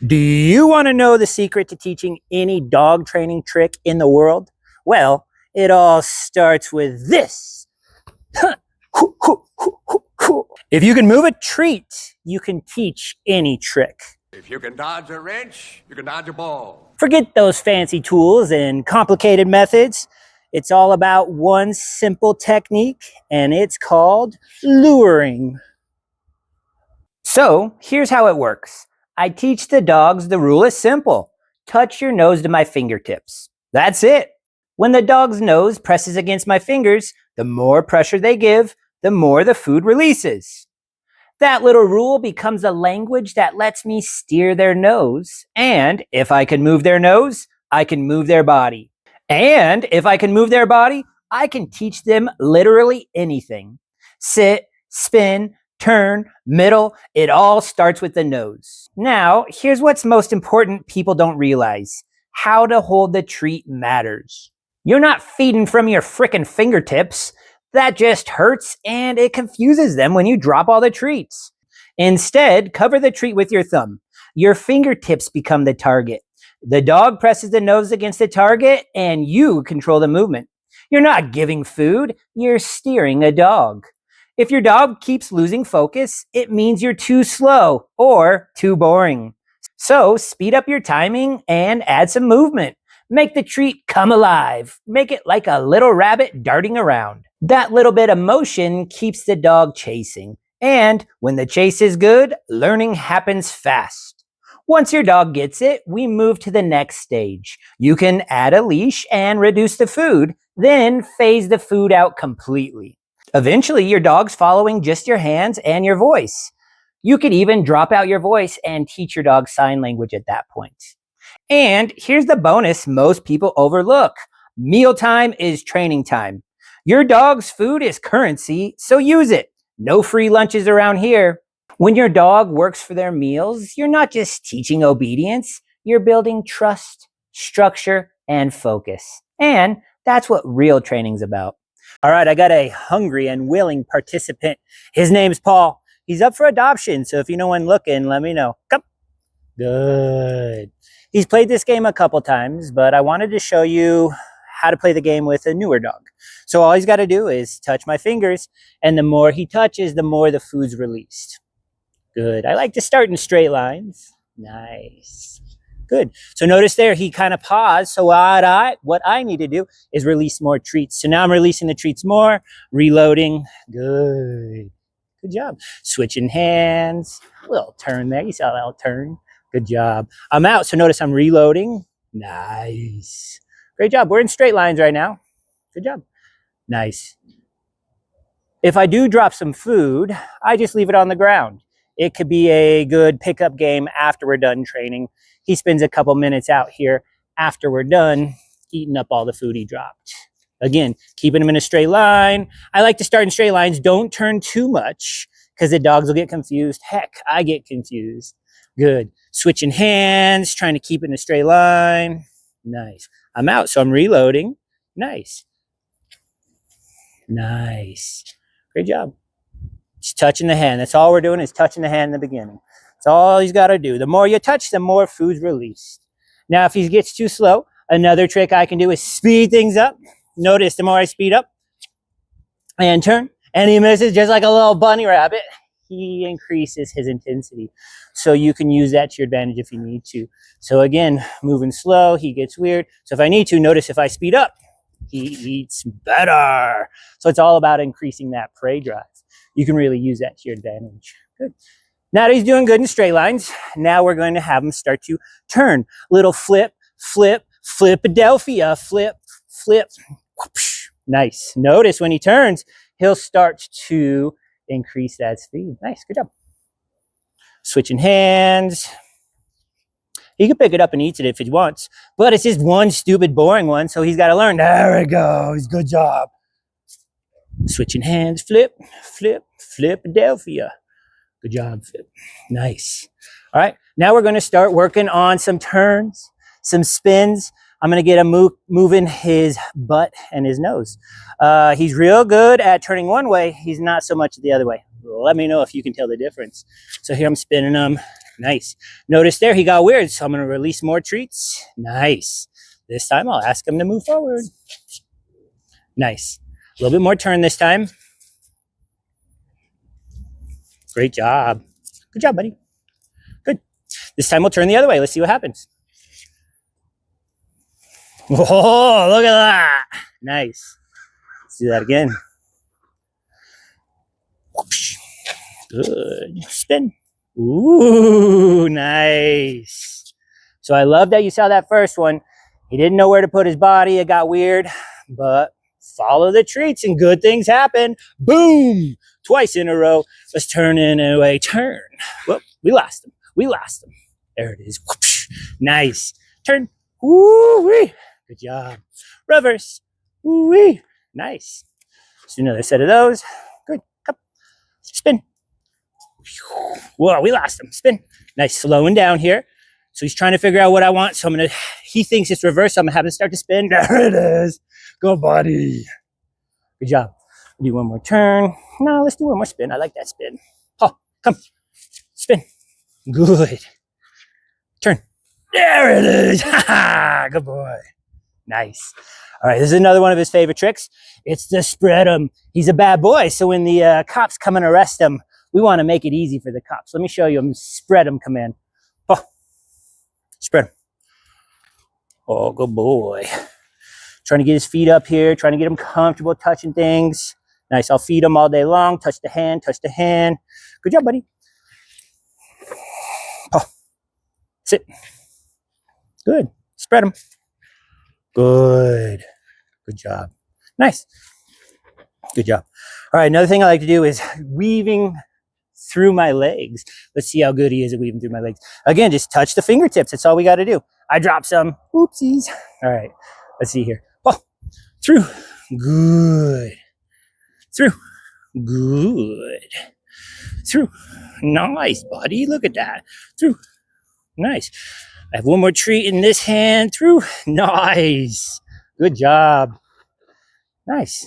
Do you want to know the secret to teaching any dog training trick in the world? Well, it all starts with this. If you can move a treat, you can teach any trick. If you can dodge a wrench, you can dodge a ball. Forget those fancy tools and complicated methods. It's all about one simple technique, and it's called luring. So here's how it works. I teach the dogs the rule is simple. Touch your nose to my fingertips. That's it. When the dog's nose presses against my fingers, the more pressure they give, the more the food releases. That little rule becomes a language that lets me steer their nose. And if I can move their nose, I can move their body. And if I can move their body, I can teach them literally anything. Sit, spin, turn, middle, it all starts with the nose. Now, here's what's most important people don't realize. How to hold the treat matters. You're not feeding from your frickin' fingertips. That just hurts and it confuses them when you drop all the treats. Instead, cover the treat with your thumb. Your fingertips become the target. The dog presses the nose against the target and you control the movement. You're not giving food, you're steering a dog. If your dog keeps losing focus, it means you're too slow or too boring. So speed up your timing and add some movement. Make the treat come alive. Make it like a little rabbit darting around. That little bit of motion keeps the dog chasing. And when the chase is good, learning happens fast. Once your dog gets it, we move to the next stage. You can add a leash and reduce the food, then phase the food out completely. Eventually, your dog's following just your hands and your voice. You could even drop out your voice and teach your dog sign language at that point. And here's the bonus most people overlook. Mealtime is training time. Your dog's food is currency, so use it. No free lunches around here. When your dog works for their meals, you're not just teaching obedience, you're building trust, structure, and focus. And that's what real training's about. All right, I got a hungry and willing participant. His name's Paul. He's up for adoption, so if you know one looking, let me know. Come. Good. He's played this game a couple times, but I wanted to show you how to play the game with a newer dog. So all he's got to do is touch my fingers, and the more he touches, the more the food's released. Good. I like to start in straight lines. Nice. Good. So notice there, he kind of paused. So what I need to do is release more treats. So now I'm releasing the treats more, reloading. Good. Good job. Switching hands. A little turn there. You saw that little turn. Good job. I'm out. So notice I'm reloading. Nice. Great job. We're in straight lines right now. Good job. Nice. If I do drop some food, I just leave it on the ground. It could be a good pickup game after we're done training. He spends a couple minutes out here after we're done eating up all the food he dropped. Again, keeping him in a straight line. I like to start in straight lines. Don't turn too much because the dogs will get confused. Heck, I get confused. Good. Switching hands, trying to keep it in a straight line. Nice. I'm out, so I'm reloading. Nice. Nice. Great job. Just touching the hand. That's all we're doing is touching the hand in the beginning. That's all he's got to do. The more you touch, the more food's released. Now, if he gets too slow, another trick I can do is speed things up. Notice the more I speed up and turn, and he misses just like a little bunny rabbit, he increases his intensity. So you can use that to your advantage if you need to. So again, moving slow, he gets weird. So if I need to, notice if I speed up, he eats better. So it's all about increasing that prey drive. You can really use that to your advantage. Good. Now that he's doing good in straight lines, now we're going to have him start to turn. Little flip, flip, Flipadelphia, flip, flip. Whoosh. Nice. Notice when he turns, he'll start to increase that speed. Nice. Good job. Switching hands. He can pick it up and eat it if he wants, but it's just one stupid, boring one, so he's got to learn. There it goes. Good job. Switching hands. Flip, flip, Flipadelphia. Good job, Flip. Nice. All right. Now we're going to start working on some turns, some spins. I'm going to get him moving his butt and his nose. He's real good at turning one way. He's not so much the other way. Let me know if you can tell the difference. So here I'm spinning him. Nice. Notice there he got weird, so I'm going to release more treats. Nice. This time I'll ask him to move forward. Nice. A little bit more turn this time. Great job. Good job, buddy. Good. This time we'll turn the other way. Let's see what happens. Whoa, look at that. Nice. Let's do that again. Good. Spin. Ooh, nice. So I love that you saw that first one. He didn't know where to put his body. It got weird, but follow the treats and good things happen. Boom. Twice in a row. Let's turn in a turn. Whoop, we lost him. We lost him. There it is. Whoosh. Nice. Turn. Woo-wee. Good job. Reverse. Woo-wee. Nice. Let's do another set of those. Good. Come. Spin. Whoa, we lost him. Spin. Nice. Slowing down here. So he's trying to figure out what I want. So he thinks it's reverse. So I'm going to have him start to spin. There it is. Go, buddy. Good job. We'll do one more turn. No, let's do one more spin. I like that spin. Oh, come. Spin. Good. Turn. There it is. Good boy. Nice. All right, this is another one of his favorite tricks. It's the spread him. He's a bad boy. So when the cops come and arrest him, we want to make it easy for the cops. Let me show you him. Spread him command. Oh, spread him. Oh, good boy. Trying to get his feet up here, trying to get him comfortable touching things. Nice. I'll feed him all day long. Touch the hand, touch the hand. Good job, buddy. Oh, sit. Good. Spread him. Good. Good job. Nice. Good job. All right, another thing I like to do is weaving through my legs. Let's see how good he is at weaving through my legs. Again, just touch the fingertips. That's all we got to do. I dropped some. Oopsies. All right, let's see here. Oh, through. Good. Through. Good. Through. Nice, buddy. Look at that. Through. Nice. I have one more treat in this hand. Through. Nice. Good job. Nice.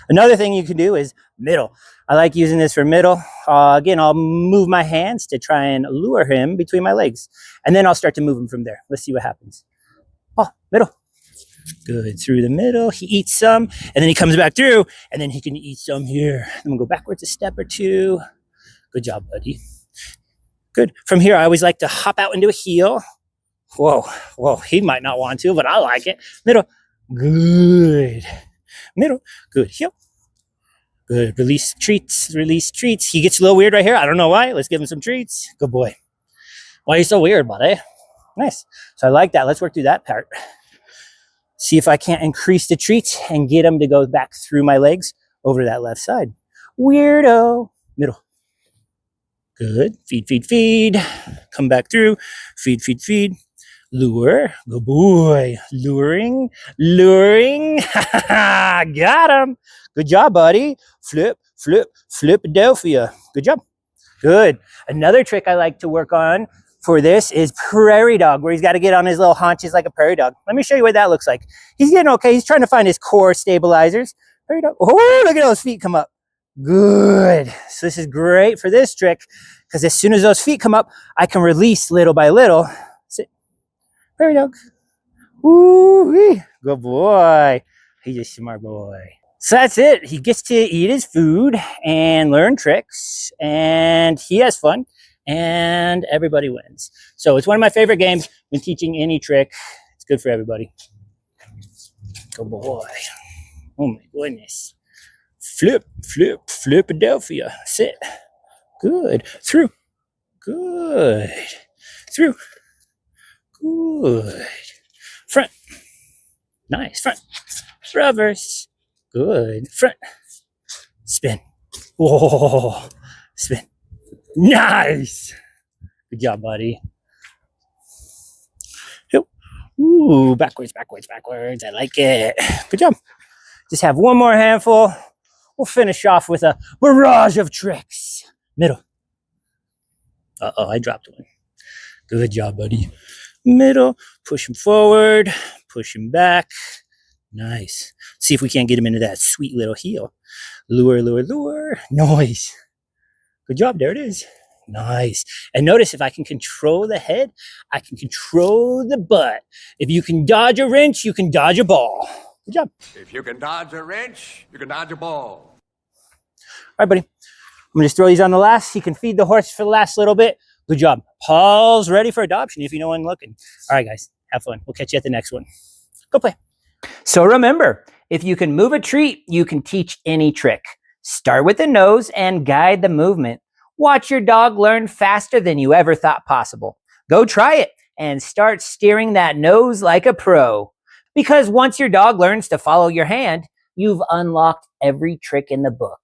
Another thing you can do is middle. I like using this for middle. Again, I'll move my hands to try and lure him between my legs. And then I'll start to move him from there. Let's see what happens. Oh, middle. Good. Through the middle. He eats some. And then he comes back through. And then he can eat some here. I'm going to go backwards a step or two. Good job, buddy. Good. From here, I always like to hop out into a heel. Whoa. Whoa. He might not want to, but I like it. Middle. Good. Middle. Good. Heel. Good. Release treats. Release treats. He gets a little weird right here. I don't know why. Let's give him some treats. Good boy. Why are you so weird, buddy? Nice. So I like that. Let's work through that part. See if I can't increase the treats and get him to go back through my legs over to that left side. Weirdo. Middle. Good. Feed, feed, feed. Come back through. Feed, feed, feed. Lure. Good boy. Luring. Luring. Got him. Good job, buddy. Flip, flip, Flipadelphia. Good job. Good. Another trick I like to work on for this is prairie dog, where he's got to get on his little haunches like a prairie dog. Let me show you what that looks like. He's getting okay. He's trying to find his core stabilizers. Prairie dog. Oh, look at those feet come up. Good. So this is great for this trick because as soon as those feet come up, I can release little by little. Sit. Prairie dog. Ooh, good boy. He's a smart boy. So that's it. He gets to eat his food and learn tricks, and he has fun, and everybody wins. So it's one of my favorite games when teaching any trick. It's good for everybody. Good boy. Oh my goodness. Flip, flip, Flipadelphia. Sit. Good. Through. Good. Through. Good. Front. Nice. Front. Reverse. Good. Front. Spin. Whoa. Spin. Nice. Good job, buddy. Ooh, backwards, backwards, backwards. I like it. Good job. Just have one more handful. We'll finish off with a barrage of tricks. Middle. Uh-oh, I dropped one. Good job, buddy. Middle. Push him forward. Push him back. Nice. See if we can't get him into that sweet little heel. Lure, lure, lure. Noise. Good job. There it is. Nice. And notice if I can control the head, I can control the butt. If you can dodge a wrench, you can dodge a ball. Good job. If you can dodge a wrench, you can dodge a ball. All right, buddy. I'm going to just throw these on the last. You can feed the horse for the last little bit. Good job. Paul's ready for adoption if you know when looking. All right, guys. Have fun. We'll catch you at the next one. Go play. So remember, if you can move a treat, you can teach any trick. Start with the nose and guide the movement. Watch your dog learn faster than you ever thought possible. Go try it and start steering that nose like a pro. Because once your dog learns to follow your hand, you've unlocked every trick in the book.